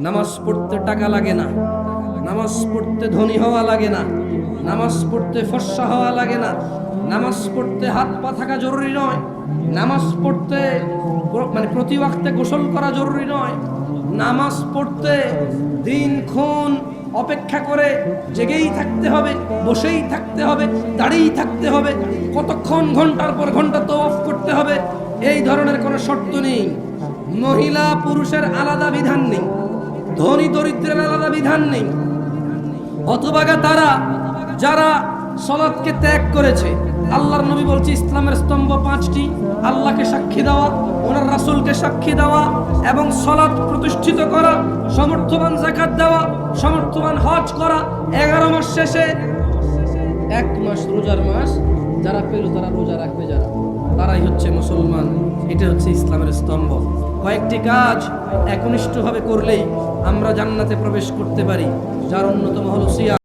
নামাজ পড়তে টাকা লাগে না, নামাজ পড়তে ধনী হওয়া লাগে না, নামাজ পড়তে ফর্সা হওয়া লাগে না, নামাজ পড়তে হাত পা থাকা জরুরি নয়, নামাজ পড়তে প্রতি ওয়াক্তে গোসল করা জরুরি নয়, নামাজ পড়তে দিনক্ষণ অপেক্ষা করে জেগেই থাকতে হবে, বসেই থাকতে হবে, দাঁড়িয়েই থাকতে হবে, কতক্ষণ ঘন্টার পর ঘন্টা তওয়াফ করতে হবে, এই ধরনের কোনো শর্ত নেই। মহিলা পুরুষের আলাদা বিধান নেই, ধনী দরিদ্রের আলাদা বিধান নেই। অথবা তারা যারা সালাতকে ত্যাগ করেছে, আল্লাহর নবী বলছে ইসলামের স্তম্ভ 5টি: আল্লাহকে সাক্ষী দেওয়া, ওনার রাসূলকে সাক্ষী দেওয়া এবং সালাত প্রতিষ্ঠিত করা, সমর্থবান যাকাত দেওয়া, সমর্থবান হজ করা, 11 মাস শেষে 1 মাস রোজার মাস যারা পেল তারা রোজা রাখবে, যারা তারাই হচ্ছে মুসলমান। এটা হচ্ছে ইসলামের স্তম্ভ। কয়েকটি কাজ একনিষ্ঠভাবে করলেই আমরা জান্নাতে প্রবেশ করতে পারি, যার অন্যতম হলো সিয়াম।